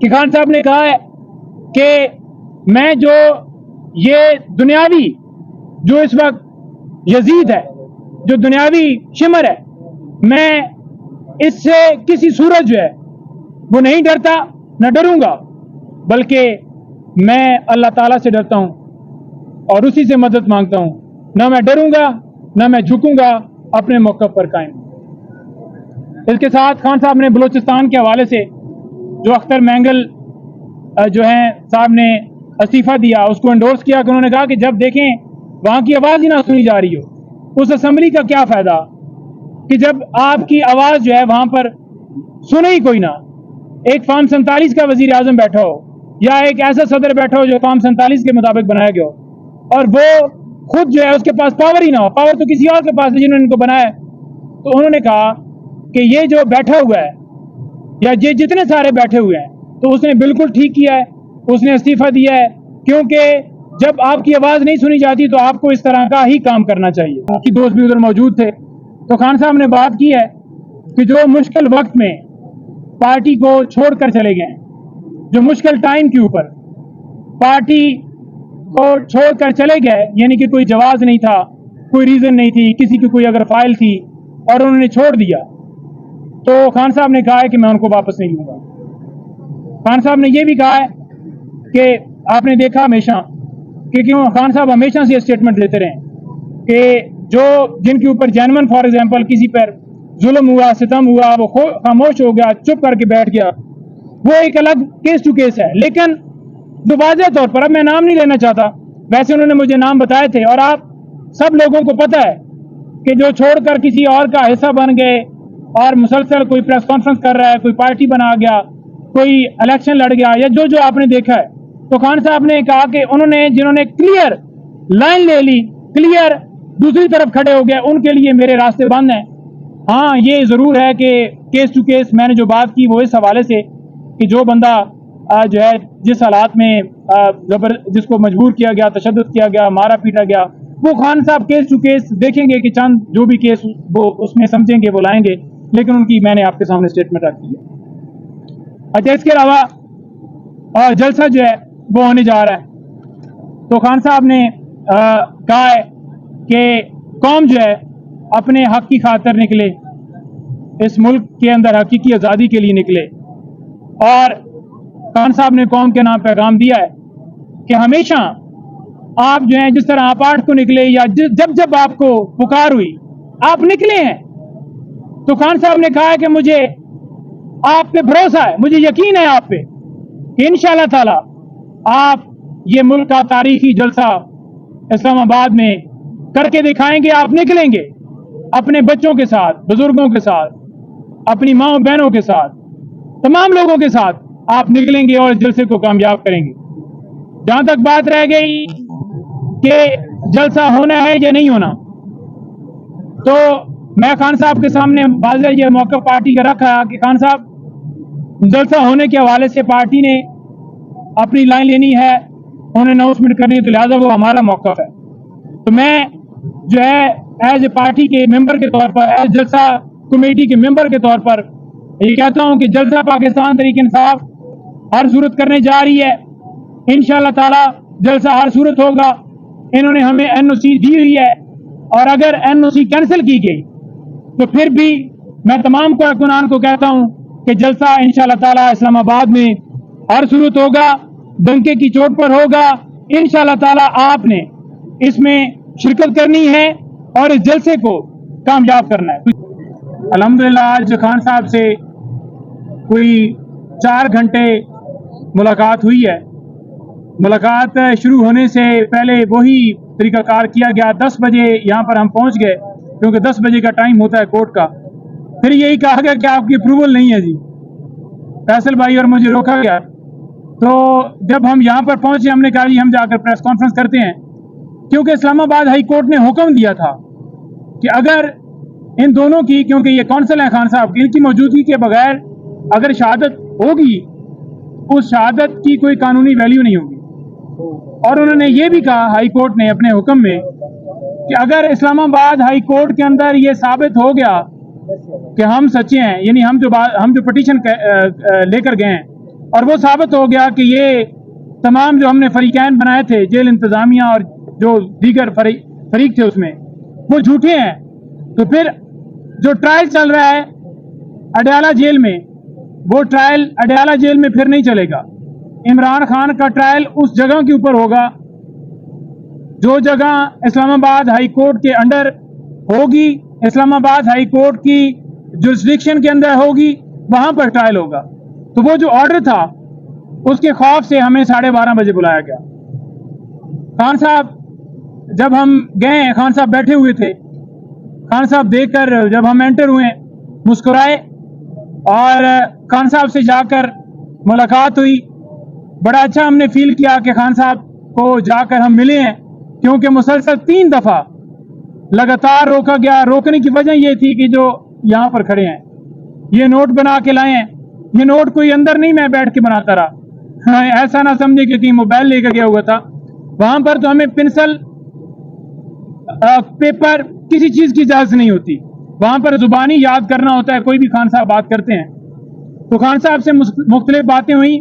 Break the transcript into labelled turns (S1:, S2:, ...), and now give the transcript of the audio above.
S1: کہ خان صاحب نے کہا ہے کہ میں جو یہ دنیاوی جو اس وقت یزید ہے، جو دنیاوی شمر ہے، میں اس سے کسی صورت جو ہے وہ نہیں ڈرتا، نہ ڈروں گا، بلکہ میں اللہ تعالیٰ سے ڈرتا ہوں اور اسی سے مدد مانگتا ہوں۔ نہ میں ڈروں گا، نہ میں جھکوں گا، اپنے موقف پر قائم۔ اس کے ساتھ خان صاحب نے بلوچستان کے حوالے سے جو اختر مینگل جو ہیں صاحب نے استعفیٰ دیا، اس کو انڈورس کیا کہ انہوں نے کہا کہ جب دیکھیں وہاں کی آواز ہی نہ سنی جا رہی ہو، اس اسمبلی کا کیا فائدہ کہ جب آپ کی آواز جو ہے وہاں پر سنے ہی کوئی نہ۔ ایک فارم 47 کا وزیر اعظم بیٹھا ہو یا ایک ایسا صدر بیٹھا ہو جو فارم 47 کے مطابق بنایا گیا ہو، اور وہ خود جو ہے اس کے پاس پاور ہی نہ ہو، پاور تو کسی اور کے پاس ہے جنہوں نے ان کو بنایا ہے۔ تو انہوں نے کہا کہ یہ جو بیٹھا ہوا ہے یا یہ جتنے سارے بیٹھے ہوئے ہیں، تو اس نے بالکل ٹھیک کیا ہے، اس نے استعفیٰ دیا ہے، کیونکہ جب آپ کی آواز نہیں سنی جاتی تو آپ کو اس طرح کا ہی کام کرنا چاہیے۔ باقی دوست بھی ادھر موجود تھے، تو خان صاحب نے بات کی ہے کہ جو مشکل وقت میں پارٹی کو چھوڑ کر چلے گئے، جو مشکل ٹائم کے اوپر پارٹی کو چھوڑ کر چلے گئے، یعنی کہ کوئی جواز نہیں تھا، کوئی ریزن نہیں تھی، کسی کی کوئی اگر فائل تھی اور انہوں نے چھوڑ دیا، تو خان صاحب نے کہا ہے کہ میں ان کو واپس نہیں لوں گا۔ خان صاحب نے یہ بھی کہا ہے کہ آپ نے دیکھا ہمیشہ کہ کیوں خان صاحب ہمیشہ سے اسٹیٹمنٹ دیتے رہے کہ جو جن کے اوپر جینون فار ایگزامپل کسی پر ظلم ہوا، ستم ہوا، وہ خاموش ہو گیا، چپ کر کے بیٹھ گیا، وہ ایک الگ کیس ٹو کیس ہے۔ لیکن جو واضح طور پر، اب میں نام نہیں لینا چاہتا، ویسے انہوں نے مجھے نام بتائے تھے اور آپ سب لوگوں کو پتہ ہے کہ جو چھوڑ کر کسی اور کا حصہ بن گئے اور مسلسل کوئی پریس کانفرنس کر رہا ہے، کوئی پارٹی بنا گیا، کوئی الیکشن لڑ گیا، یا جو آپ نے دیکھا ہے، تو خان صاحب نے کہا کہ جنہوں نے کلیئر لائن لے لی، کلیئر دوسری طرف کھڑے ہو گئے، ان کے لیے میرے راستے بند ہیں۔ ہاں یہ ضرور ہے کہ کیس ٹو کیس میں نے جو بات کی وہ اس حوالے سے کہ جو بندہ جو ہے جس حالات میں جس کو مجبور کیا گیا، تشدد کیا گیا، مارا پیٹا گیا، وہ خان صاحب کیس ٹو کیس دیکھیں گے کہ چند جو بھی کیس وہ اس میں سمجھیں گے وہ لائیں گے، لیکن ان کی میں نے آپ کے سامنے اسٹیٹمنٹ رکھی ہے۔ اچھا، اس کے علاوہ جلسہ جو ہے وہ ہونے جا رہا ہے، تو خان صاحب نے کہا ہے کہ قوم جو ہے اپنے حق کی خاطر نکلے، اس ملک کے اندر حقیقی آزادی کے لیے نکلے، اور خان صاحب نے قوم کے نام پیغام دیا ہے کہ ہمیشہ آپ جو ہیں جس طرح آپ 8 کو نکلے یا جب آپ کو پکار ہوئی آپ نکلے ہیں، تو خان صاحب نے کہا ہے کہ مجھے آپ پہ بھروسہ ہے، مجھے یقین ہے آپ پہ کہ انشاءاللہ تعالی آپ یہ ملک کا تاریخی جلسہ اسلام آباد میں کر کے دکھائیں گے۔ آپ نکلیں گے اپنے بچوں کے ساتھ، بزرگوں کے ساتھ، اپنی ماں بہنوں کے ساتھ، تمام لوگوں کے ساتھ آپ نکلیں گے اور اس جلسے کو کامیاب کریں گے۔ جہاں تک بات رہ گئی کہ جلسہ ہونا ہے یا نہیں ہونا، تو میں خان صاحب کے سامنے واضح یہ موقع پارٹی کا رکھا کہ خان صاحب جلسہ ہونے کے حوالے سے پارٹی نے اپنی لائن لینی ہے، انہوں نے اناؤنسمنٹ کرنی ہے، تو لہٰذا وہ ہمارا موقف ہے۔ تو میں جو ہے ایز اے پارٹی کے ممبر کے طور پر، ایز جلسہ کمیٹی کے ممبر کے طور پر یہ کہتا ہوں کہ جلسہ پاکستان تحریک انصاف ہر صورت کرنے جا رہی ہے، انشاءاللہ تعالی جلسہ ہر صورت ہوگا۔ انہوں نے ہمیں NOC دی ہوئی ہے، اور اگر NOC کینسل کی گئی تو پھر بھی میں تمام کارکنان کو کہتا ہوں کہ جلسہ انشاءاللہ تعالی اسلام آباد میں ہر صورت ہوگا، ڈنکے کی چوٹ پر ہوگا، انشاءاللہ تعالی آپ نے اس میں شرکت کرنی ہے اور اس جلسے کو کامیاب کرنا ہے۔ الحمدللہ آج خان صاحب سے کوئی 4 گھنٹے ملاقات ہوئی ہے۔ ملاقات شروع ہونے سے پہلے وہی طریقہ کار کیا گیا، 10 بجے یہاں پر ہم پہنچ گئے کیونکہ 10 بجے کا ٹائم ہوتا ہے کورٹ کا۔ پھر یہی کہا گیا کہ آپ کی اپروول نہیں ہے جی، فیصل بھائی اور مجھے روکا گیا۔ تو جب ہم یہاں پر پہنچے ہم نے کہا جی ہم جا کر پریس کانفرنس کرتے ہیں، کیونکہ اسلام آباد ہائی کورٹ نے حکم دیا تھا کہ اگر ان دونوں کی، کیونکہ یہ کونسل ہیں خان صاحب کی، ان کی موجودگی کے بغیر اگر شہادت ہوگی اس شہادت کی کوئی قانونی ویلیو نہیں ہوگی۔ اور انہوں نے یہ بھی کہا ہائی کورٹ نے اپنے حکم میں کہ اگر اسلام آباد ہائی کورٹ کے اندر یہ ثابت ہو گیا کہ ہم سچے ہیں، یعنی ہم جو پٹیشن لے کر گئے ہیں اور وہ ثابت ہو گیا کہ یہ تمام جو ہم نے فریقین بنائے تھے، جیل انتظامیہ اور جو دیگر فریق تھے اس میں، وہ جھوٹے ہیں. تو پھر جو ٹرائل چل رہا ہے اڈیالہ جیل میں، وہ ٹرائل اڈیالہ جیل میں پھر نہیں چلے گا. عمران خان کا ٹرائل اس جگہ کے اوپر ہوگا جو جگہ اسلام آباد ہائی کورٹ کے انڈر ہوگی، اسلام آباد ہائی کورٹ کی جورسڈکشن کے اندر ہوگی، وہاں پر ٹرائل ہوگا. تو وہ جو آرڈر تھا اس کے خوف سے ہمیں 12:30 بجے بلایا گیا. خان صاحب جب ہم گئے، خان صاحب بیٹھے ہوئے تھے. خان صاحب دیکھ کر جب ہم انٹر ہوئے مسکرائے اور خان صاحب سے جا کر ملاقات ہوئی. بڑا اچھا ہم نے فیل کیا کہ خان صاحب کو جا کر ہم ملے ہیں، کیونکہ مسلسل 3 دفعہ لگاتار روکا گیا. روکنے کی وجہ یہ تھی کہ جو یہاں پر کھڑے ہیں یہ نوٹ بنا کے لائے ہیں. یہ نوٹ کوئی اندر نہیں میں بیٹھ کے بناتا رہا، ایسا نہ سمجھے کہ کہیں موبائل لے کے گیا ہوا تھا. وہاں پر تو ہمیں پنسل پیپر کسی چیز کی اجازت نہیں ہوتی، وہاں پر زبانی یاد کرنا ہوتا ہے. کوئی بھی خان صاحب بات کرتے ہیں تو خان صاحب سے مختلف باتیں ہوئیں.